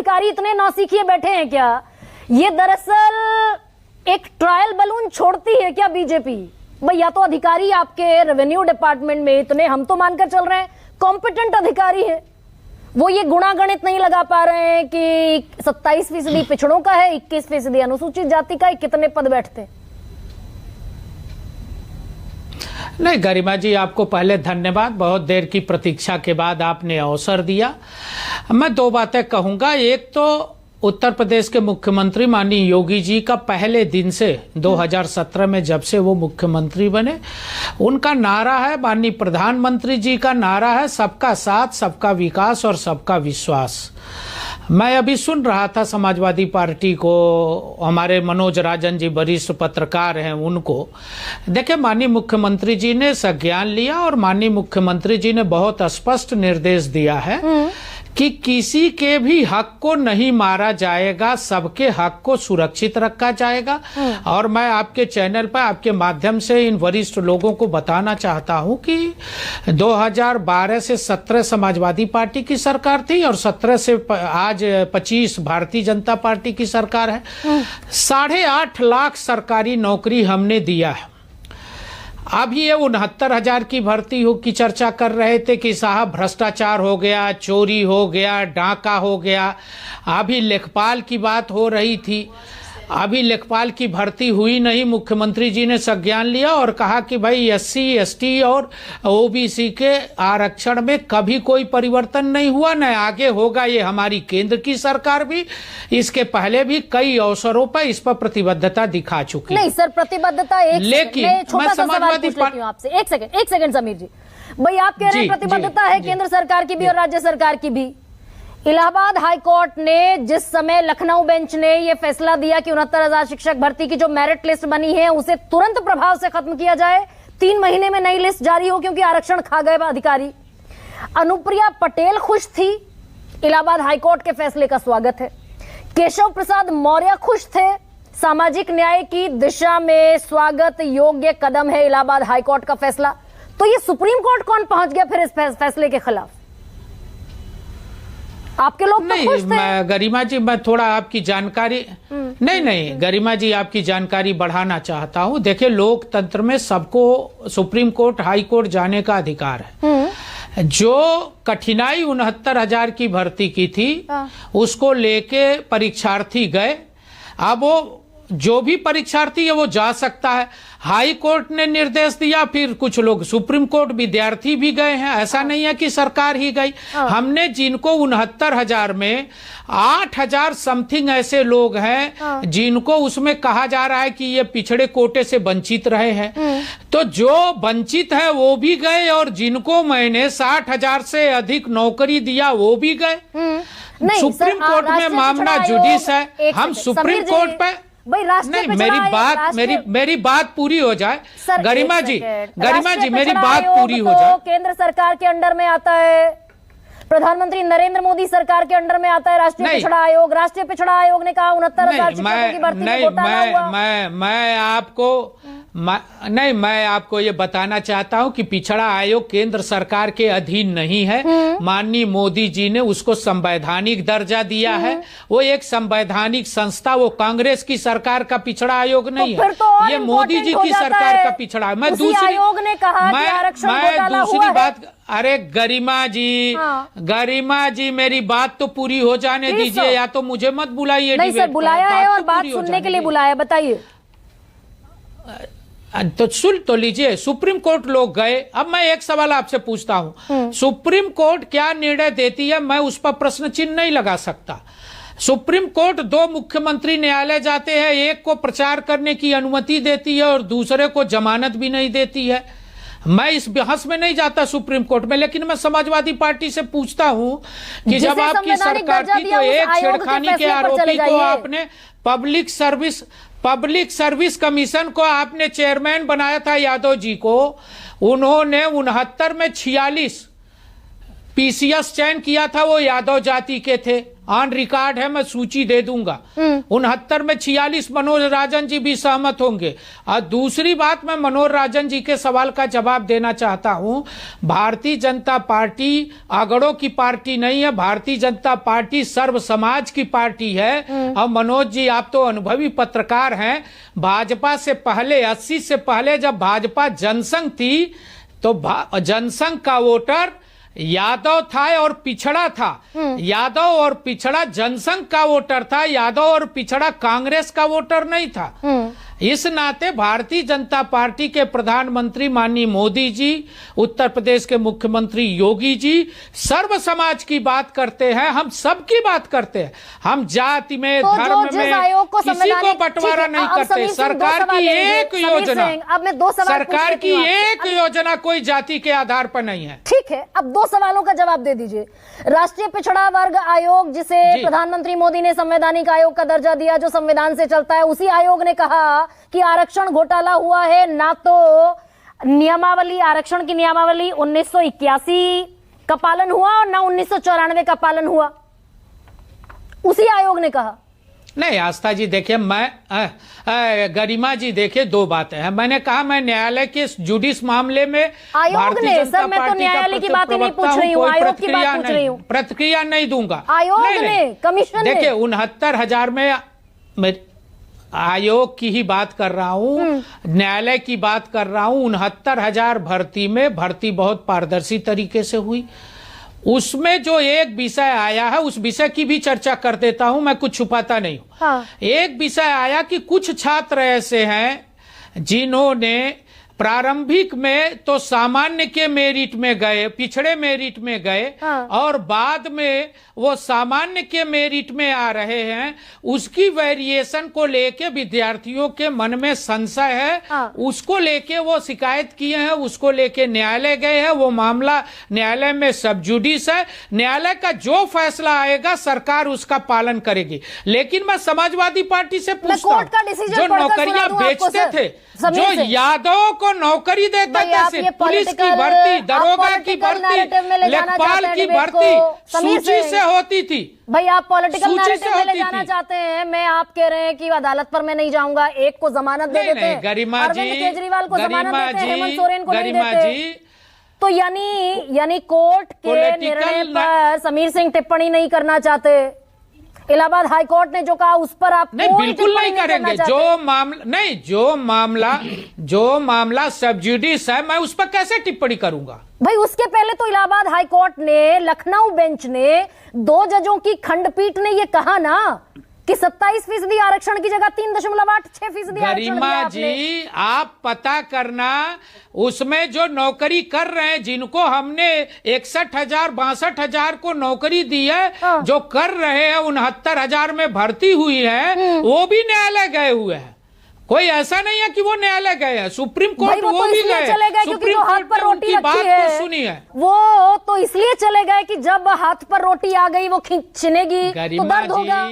अधिकारी इतने नौसिखिए बैठे हैं क्या? ये दरअसल एक ट्रायल बलून छोड़ती है क्या बीजेपी? भाई या तो अधिकारी आपके रेवेन्यू डिपार्टमेंट में इतने, हम तो मानकर चल रहे हैं कॉम्पिटेंट अधिकारी है, वो ये गुणागणित नहीं लगा पा रहे हैं कि 27% पिछड़ों का है, 21% अनुसूचित जाति का है, कितने पद बैठते? नहीं गरिमा जी, आपको पहले धन्यवाद, बहुत देर की प्रतीक्षा के बाद आपने अवसर दिया। मैं दो बातें कहूंगा। एक तो उत्तर प्रदेश के मुख्यमंत्री माननीय योगी जी का पहले दिन से 2017 में जब से वो मुख्यमंत्री बने, उनका नारा है, माननीय प्रधानमंत्री जी का नारा है, सबका साथ, सबका विकास और सबका विश्वास। मैं अभी सुन रहा था समाजवादी पार्टी को, हमारे मनोज राजन जी वरिष्ठ पत्रकार हैं, उनको देखिए माननीय मुख्यमंत्री जी ने संज्ञान लिया और माननीय मुख्यमंत्री जी ने बहुत स्पष्ट निर्देश दिया है कि किसी के भी हक को नहीं मारा जाएगा, सबके हक को सुरक्षित रखा जाएगा। और मैं आपके चैनल पर आपके माध्यम से इन वरिष्ठ लोगों को बताना चाहता हूं कि 2012 से 17 समाजवादी पार्टी की सरकार थी और 17 से आज 25 भारतीय जनता पार्टी की सरकार है। 8.5 लाख सरकारी नौकरी हमने दिया है। अभी ये 69,000 की भर्ती की चर्चा कर रहे थे कि साहब भ्रष्टाचार हो गया, चोरी हो गया, डाका हो गया। अभी लेखपाल की बात हो रही थी, अभी लेखपाल की भर्ती हुई नहीं। मुख्यमंत्री जी ने संज्ञान लिया और कहा कि भाई SC, ST और OBC के आरक्षण में कभी कोई परिवर्तन नहीं हुआ, न आगे होगा। ये हमारी केंद्र की सरकार भी इसके पहले भी कई अवसरों पर इस पर प्रतिबद्धता दिखा चुकी है। नहीं सर, प्रतिबद्धता एक, लेकिन मैं समाजवादी पार्टी आपसे एक सेकंड समीर जी, भाई आप कह रहे हैं प्रतिबद्धता है केंद्र सरकार की भी और राज्य सरकार की भी। इलाहाबाद हाईकोर्ट ने जिस समय लखनऊ बेंच ने यह फैसला दिया कि 69,000 शिक्षक भर्ती की जो मेरिट लिस्ट बनी है उसे तुरंत प्रभाव से खत्म किया जाए, 3 महीने में नई लिस्ट जारी हो क्योंकि आरक्षण खा गए अधिकारी। अनुप्रिया पटेल खुश थी, इलाहाबाद हाईकोर्ट के फैसले का स्वागत है। केशव प्रसाद मौर्य खुश थे, सामाजिक न्याय की दिशा में स्वागत योग्य कदम है इलाहाबाद हाईकोर्ट का फैसला। तो ये सुप्रीम कोर्ट कौन पहुंच गया फिर इस फैसले के खिलाफ? आपके लोग तो खुश थे। गरिमा जी, मैं थोड़ा आपकी जानकारी नहीं गरिमा जी, आपकी जानकारी बढ़ाना चाहता हूं। देखिए लोकतंत्र में सबको सुप्रीम कोर्ट, हाई कोर्ट जाने का अधिकार है। जो कठिनाई 69,000 की भर्ती की थी उसको लेके परीक्षार्थी गए। अब वो जो भी परीक्षार्थी है वो जा सकता है। हाई कोर्ट ने निर्देश दिया, फिर कुछ लोग सुप्रीम कोर्ट, विद्यार्थी भी गए हैं। ऐसा नहीं है कि सरकार ही गई। हमने जिनको 69,000 में 8,000 समथिंग ऐसे लोग हैं जिनको उसमें कहा जा रहा है कि ये पिछड़े कोटे से वंचित रहे हैं, तो जो वंचित है वो भी गए और जिनको मैंने 60,000 से अधिक नौकरी दिया वो भी गए। सुप्रीम कोर्ट में मामला जुडिस है। हम सुप्रीम कोर्ट पे नहीं, मेरी बात पूरी हो जाए गरिमा जी, मेरी बात पूरी हो जाए। केंद्र सरकार के अंडर में आता है, प्रधानमंत्री नरेंद्र मोदी सरकार के अंडर में आता है राष्ट्रीय पिछड़ा आयोग। राष्ट्रीय पिछड़ा आयोग ने कहा 69,000 शिक्षकों की भर्ती में घोटाला हुआ। मैं आपको ये बताना चाहता हूं कि पिछड़ा आयोग केंद्र सरकार के अधीन नहीं है। माननीय मोदी जी ने उसको संवैधानिक दर्जा दिया है। वो एक संवैधानिक संस्था, वो कांग्रेस की सरकार का पिछड़ा आयोग नहीं है, ये मोदी जी की सरकार का पिछड़ा है। मैं दूसरी बात, अरे गरिमा जी मेरी बात तो पूरी हो जाने दीजिए, या तो मुझे मत बुलाइए। नहीं सर, बुलाया है और बात सुनने के लिए बुलाया, बताइए। तो सुन तो लीजिए, सुप्रीम कोर्ट लोग गए। अब मैं एक सवाल आपसे पूछता हूं, सुप्रीम कोर्ट क्या निर्णय देती है मैं उस पर प्रश्न चिन्ह नहीं लगा सकता। सुप्रीम कोर्ट 2 मुख्यमंत्री न्यायालय जाते हैं, एक को प्रचार करने की अनुमति देती है और दूसरे को जमानत भी नहीं देती है। मैं इस बहस में नहीं जाता सुप्रीम कोर्ट में, लेकिन मैं समाजवादी पार्टी से पूछता हूं कि जब आपकी सरकार थी तो एक छेड़खानी के आरोपी को आपने पब्लिक सर्विस कमीशन को आपने चेयरमैन बनाया था, यादव जी को। उन्होंने 69 में 46 PCS चयन किया था, वो यादव जाति के थे। ऑन रिकॉर्ड है, मैं सूची दे दूंगा। 69 में 46 मनोज राजन जी भी सहमत होंगे। और दूसरी बात, मैं मनोज राजन जी के सवाल का जवाब देना चाहता हूं। भारतीय जनता पार्टी आगड़ों की पार्टी नहीं है, भारतीय जनता पार्टी सर्व समाज की पार्टी है। और मनोज जी, आप तो अनुभवी पत्रकार हैं। भाजपा से पहले 80 से पहले जब भाजपा जनसंघ थी तो जनसंघ का वोटर यादव था और पिछड़ा था। यादव और पिछड़ा जनसंघ का वोटर था, यादव और पिछड़ा कांग्रेस का वोटर नहीं था। इस नाते भारतीय जनता पार्टी के प्रधानमंत्री माननीय मोदी जी, उत्तर प्रदेश के मुख्यमंत्री योगी जी सर्व समाज की बात करते हैं, हम सबकी बात करते हैं। हम जाति में, धर्म में किसी को बंटवारा नहीं करते। सरकार की एक योजना, अब मैं 2 सवाल सरकार की एक योजना कोई जाति के आधार पर नहीं है। ठीक है, अब 2 सवालों का जवाब दे दीजिए। राष्ट्रीय पिछड़ा वर्ग आयोग, जिसे प्रधानमंत्री मोदी ने संवैधानिक आयोग का दर्जा दिया, जो संविधान से चलता है, उसी आयोग ने कहा कि आरक्षण घोटाला हुआ है। ना तो नियमावली, आरक्षण की नियमावली 1981 का पालन हुआ और ना 1994 का पालन हुआ, उसी आयोग ने कहा। नहीं आस्था जी, देखिए, मैं गरिमा जी, देखिए, 2 बातें हैं। मैंने कहा मैं न्यायालय के जुडिस मामले में आयोग ने, सर मैं तो न्यायालय की बात ही नहीं पूछ रही हूँ, आयोग की बात पूछ रही हूँ। प्रतिक्रिया नहीं दूंगा। आयोग ने, कमीशन ने, देखिए 69,000 में मैं आयोग की ही बात कर रहा हूं, न्यायालय की बात कर रहा हूं। 69,000 भर्ती में भर्ती बहुत पारदर्शी तरीके से हुई। उसमें जो एक विषय आया है, उस विषय की भी चर्चा कर देता हूं, मैं कुछ छुपाता नहीं हूं। हाँ। एक विषय आया कि कुछ छात्र ऐसे हैं जिन्होंने प्रारंभिक में तो सामान्य के मेरिट में गए, पिछड़े मेरिट में गए, हाँ। और बाद में वो सामान्य के मेरिट में आ रहे हैं। उसकी वेरिएशन को लेके विद्यार्थियों के मन में संशय है। हाँ। उसको लेके वो शिकायत किए हैं, उसको लेके न्यायालय गए हैं। वो मामला न्यायालय में सब जुडिस है। न्यायालय का जो फैसला आएगा सरकार उसका पालन करेगी। लेकिन मैं समाजवादी पार्टी से पूछता हूं, जो नौकरियां बेचते थे, जो यादव को नौकरी देते थे, पुलिस की भर्ती, दरोगा की भर्ती, लेखपाल की भर्ती सूची से होती थी। भाई आप पॉलिटिकल नैरेटिव में ले जाना चाहते हैं। मैं आप कह रहे हैं कि अदालत पर मैं नहीं जाऊंगा, एक को जमानत दे देते हैं, अरविंद केजरीवाल को जमानत देते हैं, हेमंत सोरेन को नहीं देते। तो यानी कोर्ट के निर्णय पर समीर सिंह टिप्पणी नहीं करना चाहते। इलाहाबाद हाई कोर्ट ने जो कहा उस पर आप नहीं, बिल्कुल नहीं करेंगे। जो मामला सब जुडिस है, मैं उस पर कैसे टिप्पणी करूंगा? भाई उसके पहले तो इलाहाबाद हाई कोर्ट ने, लखनऊ बेंच ने, 2 जजों की खंडपीठ ने ये कहा ना कि 27% आरक्षण की जगह 3.86% गरिमा जी, आप पता करना उसमें जो नौकरी कर रहे हैं, जिनको हमने 61,000 62,000 को नौकरी दी है, हाँ। जो कर रहे हैं 69,000 में भर्ती हुई है, वो भी न्यायालय गए हुए हैं। कोई ऐसा नहीं है कि वो न्यायालय गए हैं, सुप्रीम कोर्ट वो भी गए, सुप्रीम कोर्ट ने उनकी बात को सुनी है। वो तो इसलिए चले गए कि जब हाथ पर रोटी आ गई वो खींचनेगी तो दर्द होगा।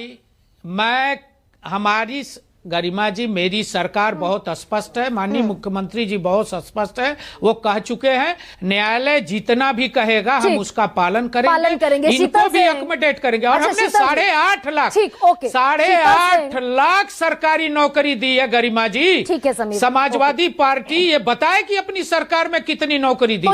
गरिमा जी, मेरी सरकार बहुत स्पष्ट है, माननीय मुख्यमंत्री जी बहुत स्पष्ट है, वो कह चुके हैं न्यायालय जितना भी कहेगा हम उसका पालन करेंगे, इनको भी अकोमोडेट करेंगे। और हमने 8.5 लाख सरकारी नौकरी दी है गरिमा जी। ठीक है, समाजवादी पार्टी ये बताए कि अपनी सरकार में कितनी नौकरी दी।